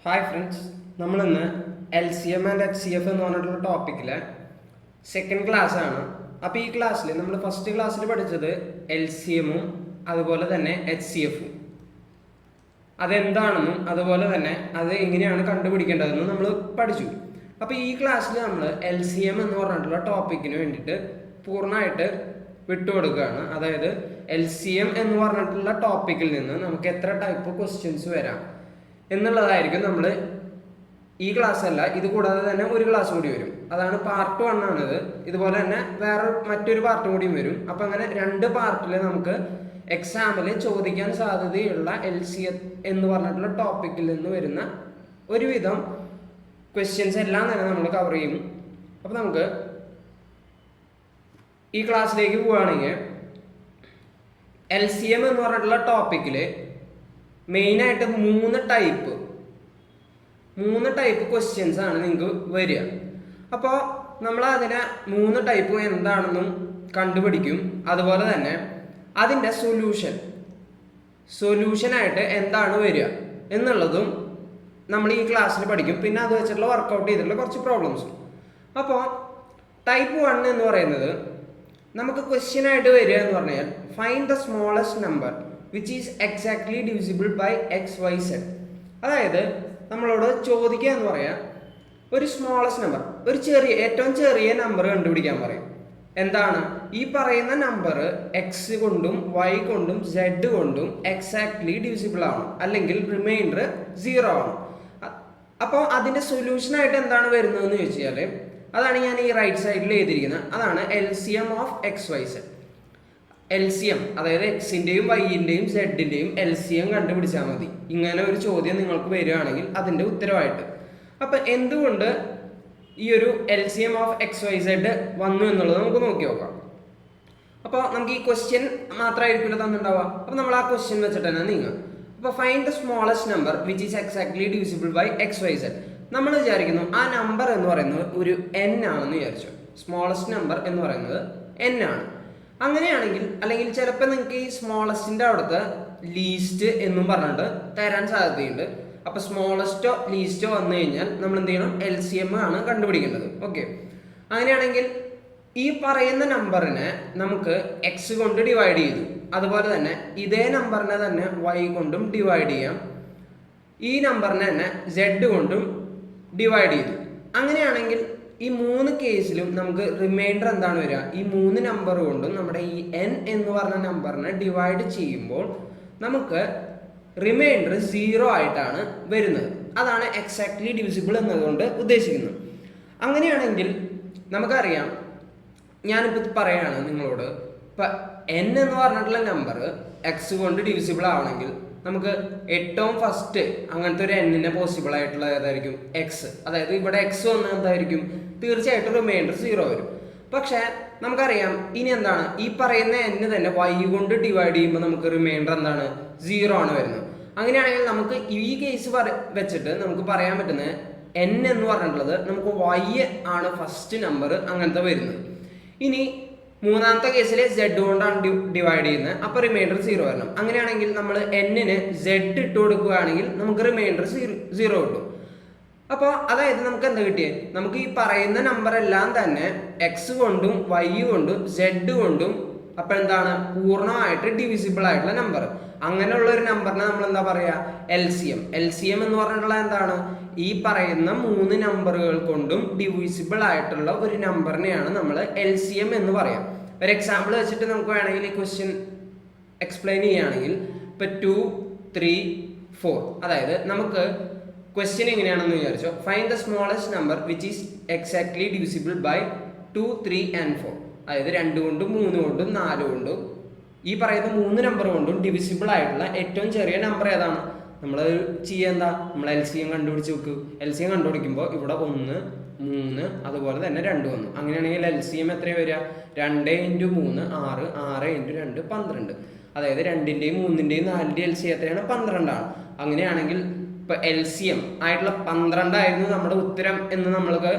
Hi friends, നമ്മളിന്ന് LCM and HCF എന്ന് പറഞ്ഞിട്ടുള്ള ടോപ്പിക്കിലെ സെക്കൻഡ് ക്ലാസ് ആണ്. അപ്പോൾ ഈ ക്ലാസ്സിൽ നമ്മൾ ഫസ്റ്റ് ക്ലാസ്സിൽ പഠിച്ചത് LCMഉം അതുപോലെ തന്നെ HCFഉം അതെന്താണെന്നും അതുപോലെ തന്നെ അത് എങ്ങനെയാണ് കണ്ടുപിടിക്കേണ്ടതെന്നും നമ്മൾ പഠിച്ചു. അപ്പോൾ ഈ ക്ലാസ്സിൽ നമ്മൾ LCM എന്ന് പറഞ്ഞിട്ടുള്ള ടോപ്പിക്കിന് വേണ്ടിയിട്ട് പൂർണ്ണമായിട്ട് വിട്ടുകൊടുക്കുകയാണ്. അതായത് LCM എന്ന് പറഞ്ഞിട്ടുള്ള ടോപ്പിക്കിൽ നിന്ന് നമുക്ക് എത്ര ടൈപ്പ് ക്വസ്റ്റ്യൻസ് വരാം എന്നുള്ളതായിരിക്കും നമ്മൾ ഈ ക്ലാസ് അല്ല, ഇത് കൂടാതെ തന്നെ ഒരു ക്ലാസ് കൂടി വരും. അതാണ് പാർട്ട് 1 ആണിത്. ഇതുപോലെ തന്നെ മറ്റൊരു പാർട്ടും കൂടിയും വരും. അപ്പം അങ്ങനെ 2 പാർട്ടിൽ നമുക്ക് എക്സാമിൽ ചോദിക്കാൻ സാധ്യതയുള്ള LCM എന്ന് പറഞ്ഞിട്ടുള്ള ടോപ്പിക്കിൽ നിന്ന് വരുന്ന ഒരുവിധം ക്വസ്റ്റ്യൻസ് എല്ലാം തന്നെ നമ്മൾ കവർ ചെയ്യും. അപ്പം നമുക്ക് ഈ ക്ലാസ്സിലേക്ക് പോവുകയാണെങ്കിൽ LCM എന്ന് പറഞ്ഞിട്ടുള്ള ടോപ്പിക്കിൽ മെയിനായിട്ട് 3 ടൈപ്പ് ക്വസ്റ്റ്യൻസ് ആണ് നിങ്ങൾക്ക് വരിക. അപ്പോൾ നമ്മൾ അതിനെ 3 ടൈപ്പ് എന്താണെന്നും കണ്ടുപിടിക്കും. അതുപോലെ തന്നെ അതിൻ്റെ സൊല്യൂഷനായിട്ട് എന്താണ് വരിക എന്നുള്ളതും നമ്മൾ ഈ ക്ലാസ്സിൽ പഠിക്കും. പിന്നെ അത് വെച്ചിട്ടുള്ള വർക്കൗട്ട് ചെയ്തിട്ടുള്ള കുറച്ച് പ്രോബ്ലംസും. അപ്പോൾ ടൈപ്പ് 1 എന്ന് പറയുന്നത് നമുക്ക് ക്വസ്റ്റ്യൻ ആയിട്ട് വരിക എന്ന് പറഞ്ഞാൽ find the smallest number which is exactly divisible by XYZ. അതായത് നമ്മളോട് ചോദിക്കുക എന്ന് പറയാം, ഒരു സ്മോളസ്റ്റ് നമ്പർ, ഏറ്റവും ചെറിയ നമ്പർ കണ്ടുപിടിക്കാൻ പറയും. എന്താണ് ഈ പറയുന്ന നമ്പർ X കൊണ്ടും Y കൊണ്ടും Z കൊണ്ടും എക്സാക്ട്ലി ഡിവിസിബിൾ ആവണം, അല്ലെങ്കിൽ റിമൈൻഡർ 0 ആവണം. അപ്പോൾ അതിൻ്റെ സൊല്യൂഷനായിട്ട് എന്താണ് വരുന്നതെന്ന് ചോദിച്ചാൽ അതാണ് ഞാൻ ഈ റൈറ്റ് സൈഡിൽ എഴുതിയിരിക്കുന്നത്. അതാണ് LCM ഓഫ് XYZ. LCM അതായത് എക്സിൻ്റെയും വൈൻ്റെയും സെഡിൻ്റെയും LCM കണ്ടുപിടിച്ചാൽ മതി. ഇങ്ങനെ ഒരു ചോദ്യം നിങ്ങൾക്ക് വരികയാണെങ്കിൽ അതിൻ്റെ ഉത്തരവായിട്ട്. അപ്പം എന്തുകൊണ്ട് ഈ ഒരു LCM ഓഫ് XYZ വന്നു എന്നുള്ളത് നമുക്ക് നോക്കി നോക്കാം. അപ്പോൾ നമുക്ക് ഈ ക്വസ്റ്റ്യൻ മാത്രമായിരിക്കില്ല തന്നിട്ടുണ്ടാവുക. അപ്പോൾ നമ്മൾ ആ ക്വസ്റ്റ്യൻ വെച്ചിട്ട് തന്നെ നീങ്ങുക. അപ്പോൾ find the smallest number which is exactly divisible by XYZ. നമ്മൾ വിചാരിക്കുന്നു ആ നമ്പർ എന്ന് പറയുന്നത് ഒരു N ആണെന്ന് വിചാരിച്ചു. സ്മോളസ്റ്റ് നമ്പർ എന്ന് പറയുന്നത് N ആണ്. അങ്ങനെയാണെങ്കിൽ, അല്ലെങ്കിൽ ചിലപ്പോൾ നിങ്ങൾക്ക് ഈ സ്മോളസ്റ്റിൻ്റെ അവിടുത്തെ ലീസ്റ്റ് എന്നും പറഞ്ഞിട്ട് തരാൻ സാധ്യതയുണ്ട്. അപ്പോൾ സ്മോളസ്റ്റോ ലീസ്റ്റോ വന്നു കഴിഞ്ഞാൽ നമ്മൾ എന്ത് ചെയ്യണം? LCM ആണ് കണ്ടുപിടിക്കേണ്ടത്. ഓക്കെ, അങ്ങനെയാണെങ്കിൽ ഈ പറയുന്ന നമ്പറിനെ നമുക്ക് X കൊണ്ട് ഡിവൈഡ് ചെയ്തു. അതുപോലെ തന്നെ ഇതേ നമ്പറിനെ തന്നെ Y കൊണ്ടും ഡിവൈഡ് ചെയ്യാം. ഈ നമ്പറിനെ തന്നെ Z കൊണ്ടും ഡിവൈഡ് ചെയ്തു. അങ്ങനെയാണെങ്കിൽ ഈ 3 കേസിലും നമുക്ക് റിമൈൻഡർ എന്താണ് വരിക? ഈ 3 നമ്പർ കൊണ്ടും നമ്മുടെ ഈ N എന്ന് പറഞ്ഞ നമ്പറിനെ ഡിവൈഡ് ചെയ്യുമ്പോൾ നമുക്ക് റിമൈൻഡർ 0 ആയിട്ടാണ് വരുന്നത്. അതാണ് എക്സാക്ട്ലി ഡിവിസിബിൾ എന്നതുകൊണ്ട് ഉദ്ദേശിക്കുന്നത്. അങ്ങനെയാണെങ്കിൽ നമുക്കറിയാം, ഞാനിപ്പോൾ പറയുകയാണ് നിങ്ങളോട്, ഇപ്പം N എന്ന് പറഞ്ഞിട്ടുള്ള നമ്പർ X കൊണ്ട് ഡിവിസിബിൾ ആവണമെങ്കിൽ നമുക്ക് ഏറ്റവും ഫസ്റ്റ് അങ്ങനത്തെ ഒരു Nനെ പോസിബിൾ ആയിട്ടുള്ള ഏതായിരിക്കും? X. അതായത് ഇവിടെ X വന്നാൽ എന്തായിരിക്കും? തീർച്ചയായിട്ടും റിമൈൻഡർ 0 വരും. പക്ഷേ നമുക്കറിയാം ഇനി എന്താണ്, ഈ പറയുന്ന N തന്നെ Y കൊണ്ട് ഡിവൈഡ് ചെയ്യുമ്പോൾ നമുക്ക് റിമൈൻഡർ എന്താണ്? 0 ആണ് വരുന്നത്. അങ്ങനെയാണെങ്കിൽ നമുക്ക് ഈ കേസ് വെച്ചിട്ട് നമുക്ക് പറയാൻ പറ്റുന്നത് N എന്ന് പറഞ്ഞിട്ടുള്ളത് നമുക്ക് Y ആണ് ഫസ്റ്റ് നമ്പർ അങ്ങനത്തെ വരുന്നത്. ഇനി മൂന്നാമത്തെ കേസിൽ Z കൊണ്ടാണ് ഡിവൈഡ് ചെയ്യുന്നത്. അപ്പോൾ റിമൈൻഡർ 0 വരണം. അങ്ങനെയാണെങ്കിൽ നമ്മൾ Nന് Z ഇട്ട് കൊടുക്കുകയാണെങ്കിൽ നമുക്ക് റിമൈൻഡർ 0 കിട്ടും. അപ്പോൾ അതായത് നമുക്ക് എന്താ കിട്ടിയത്? നമുക്ക് ഈ പറയുന്ന നമ്പർ എല്ലാം തന്നെ X കൊണ്ടും Y കൊണ്ടും Z കൊണ്ടും അപ്പോൾ എന്താണ് പൂർണ്ണമായിട്ട് ഡിവിസിബിൾ ആയിട്ടുള്ള നമ്പർ. അങ്ങനെയുള്ള ഒരു നമ്പറിനെ നമ്മൾ എന്താ പറയുക? LCM എന്ന് പറഞ്ഞിട്ടുള്ള എന്താണ്? ഈ പറയുന്ന 3 നമ്പറുകൾ കൊണ്ടും ഡിവിസിബിൾ ആയിട്ടുള്ള ഒരു നമ്പറിനെയാണ് നമ്മൾ LCM എന്ന് പറയാം. ഒരു എക്സാമ്പിൾ വെച്ചിട്ട് നമുക്ക് വേണമെങ്കിൽ ഈ ക്വസ്റ്റ്യൻ എക്സ്പ്ലെയിൻ ചെയ്യുകയാണെങ്കിൽ, ഇപ്പം 2, 3, 4, അതായത് നമുക്ക് ക്വസ്റ്റ്യൻ എങ്ങനെയാണെന്ന് വിചാരിച്ചോ, find the smallest number which is exactly divisible by 2, 3 and 4. അതായത് 2 കൊണ്ടും 3 കൊണ്ടും 4 കൊണ്ടും ഈ പറയുന്ന 3 നമ്പർ കൊണ്ടും ഡിവിസിബിൾ ആയിട്ടുള്ള ഏറ്റവും ചെറിയ നമ്പർ ഏതാണ്? നമ്മൾ ചെയ്യുക എന്താ? നമ്മൾ LCM കണ്ടുപിടിച്ച് നോക്കൂ. LCM കണ്ടുപിടിക്കുമ്പോൾ ഇവിടെ 1, 3 അതുപോലെ തന്നെ 2 വന്നു. അങ്ങനെയാണെങ്കിൽ LCM എത്രയാണ് വരിക? 2 × 3 6, 6 × 2 12. അതായത് 2ൻ്റെയും 3ൻ്റെയും 4ൻ്റെയും LCM എത്രയാണ്? 12 ആണ്. അങ്ങനെയാണെങ്കിൽ ഇപ്പോൾ LCM ആയിട്ടുള്ള 12 ആയിരുന്നു നമ്മുടെ ഉത്തരം എന്ന് നമ്മൾക്ക്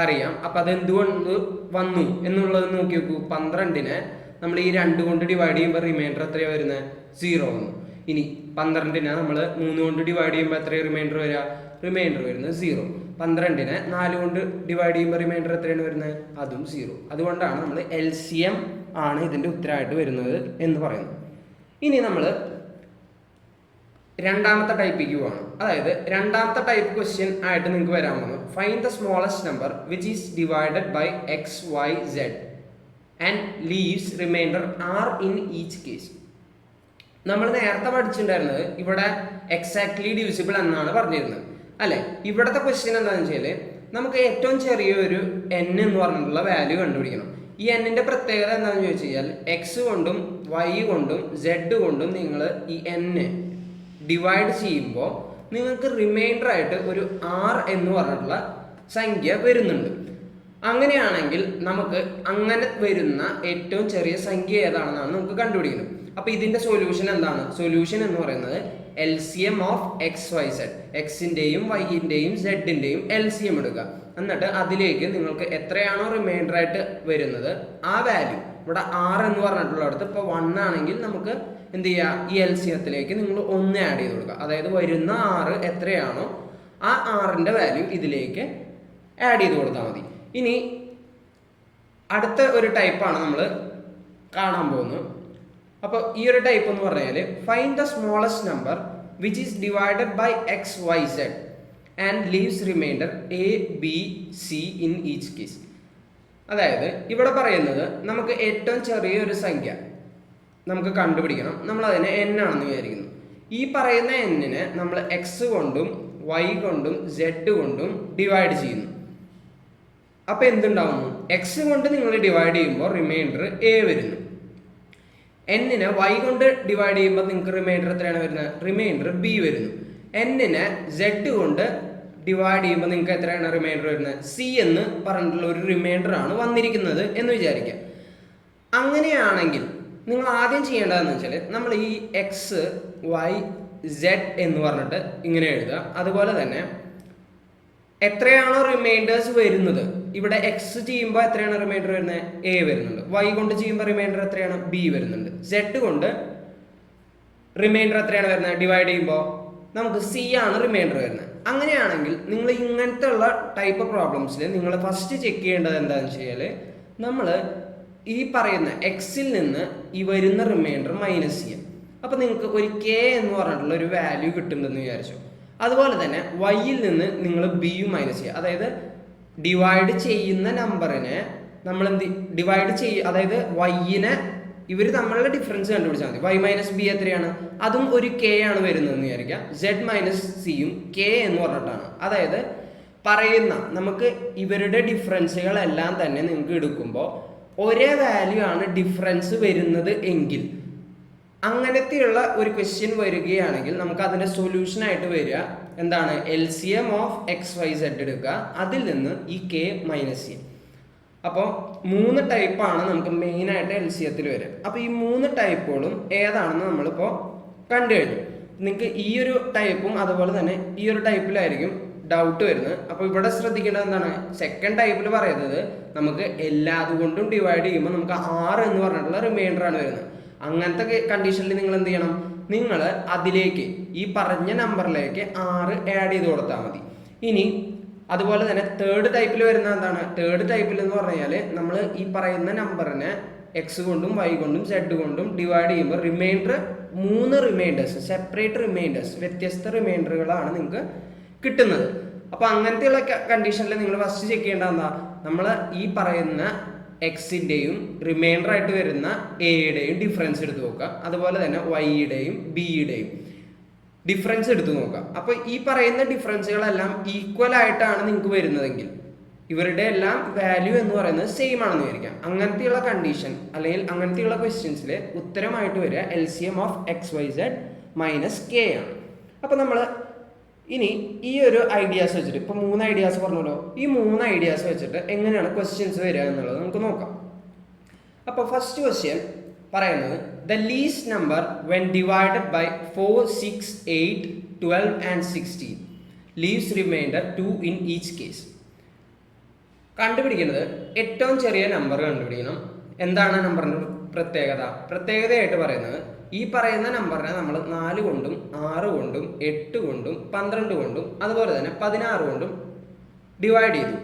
അറിയാം. അപ്പം അതെന്തുകൊണ്ട് വന്നു എന്നുള്ളത് നോക്കി നോക്കൂ. 12നെ നമ്മൾ ഈ 2 കൊണ്ട് ഡിവൈഡ് ചെയ്യുമ്പോൾ റിമൈൻഡർ എത്രയാണ് വരുന്നത്? 0 വന്നു. ഇനി 12നെ നമ്മൾ 3 കൊണ്ട് ഡിവൈഡ് ചെയ്യുമ്പോൾ എത്രയാണ് റിമൈൻഡർ വരിക? റിമൈൻഡർ വരുന്നത് 0. 12നെ 4 കൊണ്ട് ഡിവൈഡ് ചെയ്യുമ്പോൾ റിമൈൻഡർ എത്രയാണ് വരുന്നത്? അതും 0. അതുകൊണ്ടാണ് നമ്മൾ LCM ആണ് ഇതിൻ്റെ ഉത്തരമായിട്ട് വരുന്നത് എന്ന് പറയുന്നത്. ഇനി നമ്മൾ രണ്ടാമത്തെ ടൈപ്പിലേക്ക് പോവാണ്. അതായത് രണ്ടാമത്തെ ടൈപ്പ് ക്വസ്റ്റ്യൻ ആയിട്ട് നിങ്ങൾക്ക് വരാൻ പോകുന്നത് find the smallest number which is divided by XYZ and leaves remainder R in each case. നമ്മൾ നേരത്തെ പഠിച്ചിട്ടുണ്ടായിരുന്നത് ഇവിടെ എക്സാക്ട്ലി ഡിവിസിബിൾ എന്നാണ് പറഞ്ഞിരുന്നത് അല്ലെ. ഇവിടുത്തെ ക്വസ്റ്റ്യൻ എന്താണെന്ന് വെച്ചാൽ നമുക്ക് ഏറ്റവും ചെറിയൊരു n എന്ന് പറഞ്ഞിട്ടുള്ള വാല്യൂ കണ്ടുപിടിക്കണം. ഈ എന്നിന്റെ പ്രത്യേകത എന്താണെന്ന് ചോദിച്ചു കഴിഞ്ഞാൽ X കൊണ്ടും Y കൊണ്ടും Z കൊണ്ടും നിങ്ങൾ ഈ n ഡിവൈഡ് ചെയ്യുമ്പോൾ നിങ്ങൾക്ക് റിമൈൻഡർ ആയിട്ട് ഒരു R എന്ന് പറഞ്ഞിട്ടുള്ള സംഖ്യ വരുന്നുണ്ട്. അങ്ങനെയാണെങ്കിൽ നമുക്ക് അങ്ങനെ വരുന്ന ഏറ്റവും ചെറിയ സംഖ്യ ഏതാണെന്നാണ് നമുക്ക് കണ്ടുപിടിക്കുന്നത്. അപ്പോൾ ഇതിന്റെ സൊല്യൂഷൻ എന്താണ്? സൊല്യൂഷൻ എന്ന് പറയുന്നത് LCM ഓഫ് XYZ, എക്സിന്റെയും വൈന്റെയും സെഡിന്റെയും LCM എടുക്കുക. എന്നിട്ട് അതിലേക്ക് നിങ്ങൾക്ക് എത്രയാണോ റിമൈൻഡർ ആയിട്ട് വരുന്നത് ആ വാല്യൂ ഇവിടെ R എന്ന് പറഞ്ഞിട്ടുള്ളടത്ത് ഇപ്പോൾ 1 ആണെങ്കിൽ നമുക്ക് എന്ത് ചെയ്യുക? ഈ LCMത്തിലേക്ക് നിങ്ങൾ 1 ആഡ് ചെയ്ത് കൊടുക്കുക. അതായത് വരുന്ന R എത്രയാണോ ആ Rന്റെ വാല്യൂ ഇതിലേക്ക് ആഡ് ചെയ്ത് കൊടുത്താൽ മതി. ഇനി അടുത്ത ഒരു ടൈപ്പാണ് നമ്മൾ കാണാൻ പോകുന്നത്. അപ്പോൾ ഈ ഒരു ടൈപ്പ് എന്ന് പറഞ്ഞാൽ find the smallest number which is divided by XYZ and leaves remainder ABC in each case. അതായത് ഇവിടെ പറയുന്നത് നമുക്ക് ഏറ്റവും ചെറിയൊരു സംഖ്യ നമുക്ക് കണ്ടുപിടിക്കണം. നമ്മൾ അതിനെ n ആണെന്ന് വിചാരിക്കുന്നു. ഈ പറയുന്ന n-നെ നമ്മൾ X കൊണ്ടും Y കൊണ്ടും Z കൊണ്ടും ഡിവൈഡ് ചെയ്യുന്നു. അപ്പോൾ എന്തുണ്ടാവുന്നു? X കൊണ്ട് നിങ്ങൾ ഡിവൈഡ് ചെയ്യുമ്പോൾ റിമൈൻഡർ A വരുന്നു. n-നെ Y കൊണ്ട് ഡിവൈഡ് ചെയ്യുമ്പോൾ നിങ്ങൾക്ക് റിമൈൻഡർ എത്രയാണ് വരുന്നത്? റിമൈൻഡർ B വരുന്നു. n-നെ Z കൊണ്ട് ഡിവൈഡ് ചെയ്യുമ്പോൾ നിങ്ങൾക്ക് എത്രയാണ് റിമൈൻഡർ വരുന്നത്? C എന്ന് പറഞ്ഞിട്ടുള്ള ഒരു റിമൈൻഡർ ആണ് വന്നിരിക്കുന്നത് എന്ന് വിചാരിക്കുക. അങ്ങനെയാണെങ്കിൽ നിങ്ങൾ ആദ്യം ചെയ്യേണ്ടതെന്ന് വെച്ചാൽ നമ്മൾ ഈ XYZ എന്ന് പറഞ്ഞിട്ട് ഇങ്ങനെ എഴുതുക. അതുപോലെ തന്നെ എത്രയാണോ റിമൈൻഡേഴ്സ് വരുന്നത് ഇവിടെ X ചെയ്യുമ്പോൾ എത്രയാണ് റിമൈൻഡർ വരുന്നത്? A വരുന്നുണ്ട്. Y കൊണ്ട് ചെയ്യുമ്പോൾ റിമൈൻഡർ എത്രയാണ്? B വരുന്നുണ്ട്. Z കൊണ്ട് റിമൈൻഡർ എത്രയാണ് വരുന്നത്? ഡിവൈഡ് ചെയ്യുമ്പോൾ നമുക്ക് C ആണ് റിമൈൻഡർ വരുന്നത്. അങ്ങനെയാണെങ്കിൽ നിങ്ങൾ ഇങ്ങനത്തെ ഉള്ള ടൈപ്പ് പ്രോബ്ലംസിൽ നിങ്ങൾ ഫസ്റ്റ് ചെക്ക് ചെയ്യേണ്ടത് എന്താണെന്ന് വെച്ചാൽ നമ്മൾ ഈ പറയുന്ന Xൽ നിന്ന് ഈ വരുന്ന റിമൈൻഡർ മൈനസ് ചെയ്യാം. അപ്പോൾ നിങ്ങൾക്ക് ഒരു K എന്ന് പറഞ്ഞിട്ടുള്ള ഒരു വാല്യൂ കിട്ടുന്നുണ്ടെന്ന് വിചാരിച്ചു. അതുപോലെ തന്നെ Yയിൽ നിന്ന് നിങ്ങൾ Bയും മൈനസ് ചെയ്യുക. അതായത് ഡിവൈഡ് ചെയ്യുന്ന നമ്പറിനെ നമ്മൾ ഡിവൈഡ് ചെയ്യുക. അതായത് Yനെ ഇവർ തമ്മിലുള്ള ഡിഫറൻസ് കണ്ടുപിടിച്ചാൽ മതി. Y മൈനസ് B എത്രയാണ്? അതും ഒരു K ആണ് വരുന്നതെന്ന് വിചാരിക്കാം. Z മൈനസ് സിയും K എന്ന് പറഞ്ഞിട്ടാണ്. അതായത് പറയുന്ന നമുക്ക് ഇവരുടെ ഡിഫറൻസുകളെല്ലാം തന്നെ നിങ്ങൾക്ക് എടുക്കുമ്പോൾ ഒരേ വാല്യൂ ആണ് ഡിഫറൻസ് വരുന്നത് എങ്കിൽ അങ്ങനത്തെയുള്ള ഒരു ക്വസ്റ്റ്യൻ വരികയാണെങ്കിൽ നമുക്ക് അതിൻ്റെ സൊല്യൂഷൻ ആയിട്ട് വരിക എന്താണ്? LCM ഓഫ് XYZ എടുക്കുക, അതിൽ നിന്ന് ഈ K മൈനസ് ചെയ്യാം. അപ്പോൾ 3 ടൈപ്പാണ് നമുക്ക് മെയിനായിട്ട് LCMത്തിൽ വരിക. അപ്പോൾ ഈ 3 ടൈപ്പുകളും ഏതാണെന്ന് നമ്മളിപ്പോൾ കണ്ടു കഴിഞ്ഞു. നിങ്ങൾക്ക് ഈ ഒരു ടൈപ്പും അതുപോലെ തന്നെ ഈ ഒരു ടൈപ്പിലായിരിക്കും ഡൗട്ട് വരുന്നത്. അപ്പോൾ ഇവിടെ ശ്രദ്ധിക്കേണ്ടത് എന്താണ്? സെക്കൻഡ് ടൈപ്പിൽ പറയുന്നത് നമുക്ക് എല്ലാതുകൊണ്ടും ഡിവൈഡ് ചെയ്യുമ്പോൾ നമുക്ക് R എന്ന് പറഞ്ഞിട്ടുള്ള റിമൈൻഡർ ആണ് വരുന്നത്. അങ്ങനത്തെ കണ്ടീഷനിൽ നിങ്ങൾ എന്ത് ചെയ്യണം? നിങ്ങൾ അതിലേക്ക് ഈ പറഞ്ഞ നമ്പറിലേക്ക് R ആഡ് ചെയ്ത് കൊടുത്താൽ മതി. ഇനി അതുപോലെ തന്നെ തേർഡ് ടൈപ്പിൽ വരുന്ന എന്താണ്? തേർഡ് ടൈപ്പിൽ എന്ന് പറഞ്ഞാൽ നമ്മൾ ഈ പറയുന്ന നമ്പറിനെ X കൊണ്ടും Y കൊണ്ടും Z കൊണ്ടും ഡിവൈഡ് ചെയ്യുമ്പോൾ റിമൈൻഡർ 3 റിമൈൻഡേഴ്സ്, സെപ്പറേറ്റ് റിമൈൻഡേഴ്സ്, വ്യത്യസ്ത റിമൈൻഡറുകളാണ് നിങ്ങൾക്ക് കിട്ടുന്നത്. അപ്പോൾ അങ്ങനത്തെയുള്ള കണ്ടീഷനിൽ നിങ്ങൾ ഫസ്റ്റ് ചെക്ക് ചെയ്യേണ്ടത് എന്താ? നമ്മൾ ഈ പറയുന്ന Xന്റെയും റിമൈൻഡർ ആയിട്ട് വരുന്ന Aയുടെയും ഡിഫറൻസ് എടുത്ത് നോക്കുക. അതുപോലെ തന്നെ Yയുടെയും Bയുടെയും ഡിഫറൻസ് എടുത്ത് നോക്കുക. അപ്പോൾ ഈ പറയുന്ന ഡിഫറൻസുകളെല്ലാം ഈക്വൽ ആയിട്ടാണ് നിങ്ങൾക്ക് വരുന്നതെങ്കിൽ ഇവരുടെ എല്ലാം വാല്യൂ എന്ന് പറയുന്നത് സെയിം ആണെന്ന് വിചാരിക്കാം. അങ്ങനത്തെയുള്ള കണ്ടീഷൻ അല്ലെങ്കിൽ അങ്ങനത്തെയുള്ള ക്വസ്റ്റ്യൻസിൽ ഉത്തരമായിട്ട് വരിക LCM of XYZ minus K ആണ്. അപ്പോൾ നമ്മൾ ഇനി ഈ ഒരു ഐഡിയാസ് വെച്ചിട്ട് ഇപ്പോൾ 3 ഐഡിയാസ് പറഞ്ഞല്ലോ, ഈ 3 ഐഡിയാസ് വെച്ചിട്ട് എങ്ങനെയാണ് ക്വസ്റ്റ്യൻസ് വരിക എന്നുള്ളത് നമുക്ക് നോക്കാം. അപ്പോൾ ഫസ്റ്റ് ക്വസ്റ്റ്യൻ പറയുന്നത് the least number when divided by 4, 6, 8, 12 and 16 leaves remainder 2 in each case. കണ്ടുപിടിക്കുന്നത് ഏറ്റവും ചെറിയ നമ്പർ കണ്ടുപിടിക്കണം. എന്താണ് നമ്പറിൻ്റെ പ്രത്യേകതയായിട്ട് പറയുന്നത് ഈ പറയുന്ന നമ്പറിനെ നമ്മൾ 4 കൊണ്ടും 6 കൊണ്ടും 8 കൊണ്ടും 12 കൊണ്ടും അതുപോലെ തന്നെ 16 കൊണ്ടും ഡിവൈഡ് ചെയ്തു.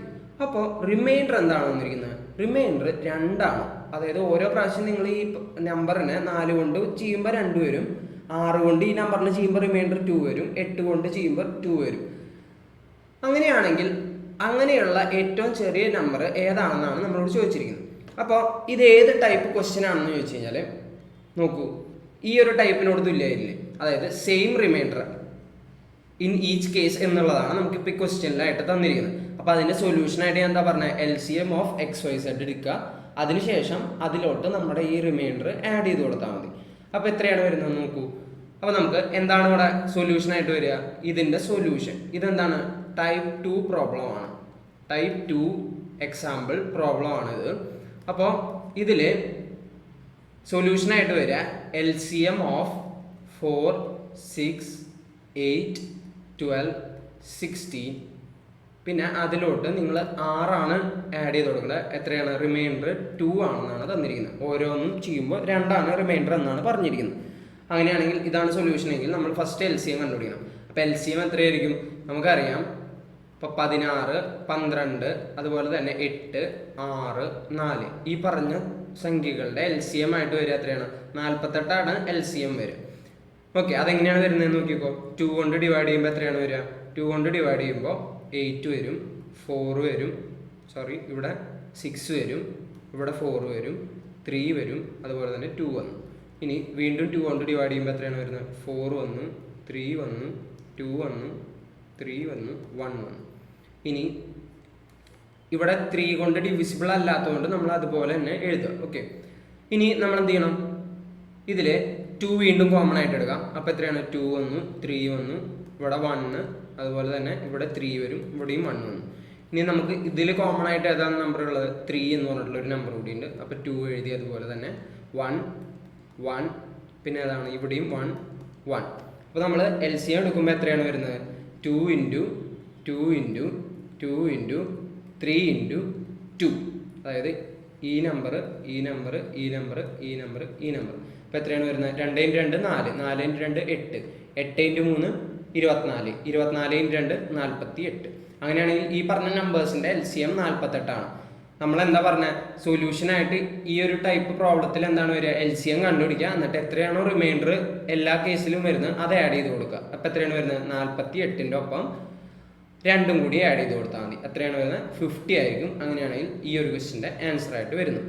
അപ്പോൾ റിമൈൻഡർ എന്താണ് വന്നിരിക്കുന്നത്? റിമൈൻഡർ 2 ആണ്. അതായത് ഓരോ പ്രാവശ്യം നിങ്ങൾ ഈ നമ്പറിനെ 4 കൊണ്ട് ചെയ്യുമ്പോൾ 2 വരും, 6 കൊണ്ട് ഈ നമ്പറിൽ ചെയ്യുമ്പോൾ റിമൈൻഡർ 2 വരും, 8 കൊണ്ട് ചെയ്യുമ്പോൾ 2 വരും. അങ്ങനെയാണെങ്കിൽ അങ്ങനെയുള്ള ഏറ്റവും ചെറിയ നമ്പർ ഏതാണെന്നാണ് നമ്മളോട് ചോദിച്ചിരിക്കുന്നത്. അപ്പോൾ ഇത് ഏത് ടൈപ്പ് ക്വസ്റ്റ്യൻ ആണെന്ന് ചോദിച്ചു കഴിഞ്ഞാൽ, നോക്കൂ, ഈ ഒരു ടൈപ്പിനോട് തുല്യമായില്ലേ, അതായത് same remainder in each case എന്നുള്ളതാണ് നമുക്കിപ്പോൾ ഈ ക്വസ്റ്റ്യനിലായിട്ട് തന്നിരിക്കുന്നത്. അപ്പോൾ അതിൻ്റെ സൊല്യൂഷനായിട്ട് ഞാൻ എന്താ പറഞ്ഞത്, LCM ഓഫ് XYZ എടുക്കുക, അതിനുശേഷം അതിലോട്ട് നമ്മുടെ ഈ റിമൈൻഡർ ആഡ് ചെയ്ത് കൊടുത്താൽ മതി. അപ്പോൾ എത്രയാണ് വരുന്നത് നോക്കൂ. അപ്പോൾ നമുക്ക് എന്താണ് ഇവിടെ സൊല്യൂഷനായിട്ട് വരിക? ഇതിൻ്റെ സൊല്യൂഷൻ ഇതെന്താണ്? ടൈപ്പ് 2 പ്രോബ്ലം ആണ്. ടൈപ്പ് 2 എക്സാമ്പിൾ പ്രോബ്ലം ആണിത്. അപ്പോൾ ഇതിൽ സൊല്യൂഷനായിട്ട് വരിക LCM ഓഫ് 4, 6, 8, 12, 16, പിന്നെ അതിലോട്ട് നിങ്ങൾ 6 ആണ് ആഡ് ചെയ്ത് കൊടുക്കേണ്ടത്. എത്രയാണ്? റിമൈൻഡർ 2 ആണെന്നാണ് തന്നിരിക്കുന്നത്. ഓരോന്നും ചെയ്യുമ്പോൾ 2 ആണ് റിമൈൻഡർ എന്നാണ് പറഞ്ഞിരിക്കുന്നത്. അങ്ങനെയാണെങ്കിൽ ഇതാണ് സൊല്യൂഷൻ എങ്കിൽ നമ്മൾ ഫസ്റ്റ് LCM കണ്ടുപിടിക്കണം. അപ്പോൾ LCM എത്രയായിരിക്കും? നമുക്കറിയാം, ഇപ്പോൾ 16, 12, അതുപോലെ തന്നെ 8, 6, 4 ഈ പറഞ്ഞ സംഖ്യകളുടെ LCM ആയിട്ട് വരിക എത്രയാണ്? 48 LCM വരിക. ഓക്കെ, അതെങ്ങനെയാണ് വരുന്നതെന്ന് നോക്കിക്കോ. 2 കൊണ്ട് ഡിവൈഡ് ചെയ്യുമ്പോൾ എത്രയാണ് വരിക? 2 കൊണ്ട് ഡിവൈഡ് ചെയ്യുമ്പോൾ 8 വരും, 4 വരും, ഇവിടെ 6 വരും, ഇവിടെ 4 വരും, 3 വരും, അതുപോലെ തന്നെ 2 വന്നു. ഇനി വീണ്ടും 2 കൊണ്ട് ഡിവൈഡ് ചെയ്യുമ്പോൾ എത്രയാണ് വരുന്നത്? 4 വന്നു, 3 വന്നു, 2 വന്നു, 3 വന്നു, 1 വന്നു. ഇനി ഇവിടെ 3 കൊണ്ട് ഡിവിസിബിൾ അല്ലാത്തതുകൊണ്ട് നമ്മൾ അതുപോലെ തന്നെ എഴുതുക. ഓക്കെ, ഇനി നമ്മൾ എന്ത് ചെയ്യണം? ഇതിൽ 2 വീണ്ടും കോമൺ ആയിട്ട് എടുക്കാം. അപ്പോൾ എത്രയാണ്? 2 വന്നു, 3 വന്നു, ഇവിടെ 1, അതുപോലെ തന്നെ ഇവിടെ 3 വരും, ഇവിടെയും 1 വന്നു. ഇനി നമുക്ക് ഇതിൽ കോമൺ ആയിട്ട് ഏതാണ് നമ്പർ ഉള്ളത്? 3 എന്ന് പറഞ്ഞിട്ടുള്ള ഒരു നമ്പർ കൂടി ഉണ്ട്. അപ്പോൾ 2 എഴുതി, അതുപോലെ തന്നെ 1, 1, പിന്നെ ഏതാണ്? ഇവിടെയും 1, 1. അപ്പോൾ നമ്മൾ LCM എടുക്കുമ്പോൾ എത്രയാണ് വരുന്നത്? 2 ഇൻറ്റു 2 ഇൻറ്റു 2 ഇൻറ്റു 3 ഇൻറ്റു 2, അതായത് ഈ നമ്പർ, ഈ നമ്പർ, ഈ നമ്പർ, ഈ നമ്പർ, ഈ നമ്പർ. അപ്പോൾ എത്രയാണ് വരുന്നത്? 2 ഇൻറ്റു 2 4, 4 ഇൻറ്റു 2 8, 8 ഇൻറ്റു 3 24, 24 ഇൻറ്റു 2 48. അങ്ങനെയാണെങ്കിൽ ഈ പറഞ്ഞ നമ്പേഴ്സിൻ്റെ LCM 48 ആണ്. നമ്മൾ എന്താ പറഞ്ഞ സൊല്യൂഷനായിട്ട് ഈ ഒരു ടൈപ്പ് പ്രോബ്ലത്തിൽ എന്താണ് വരിക? LCM കണ്ടുപിടിക്കുക, എന്നിട്ട് എത്രയാണോ റിമൈൻഡർ എല്ലാ കേസിലും വരുന്നത് അത് ആഡ് ചെയ്ത് കൊടുക്കുക. അപ്പോൾ എത്രയാണ് വരുന്നത്? 48ൻ്റെ ഒപ്പം 2 കൂടി ആഡ് ചെയ്ത് കൊടുത്താൽ മതി. എത്രയാണ് വരുന്നത്? 50 ആയിരിക്കും. അങ്ങനെയാണെങ്കിൽ ഈ ഒരു ക്വസ്റ്റ്യൻ്റെ ആൻസർ ആയിട്ട് വരുന്നത്.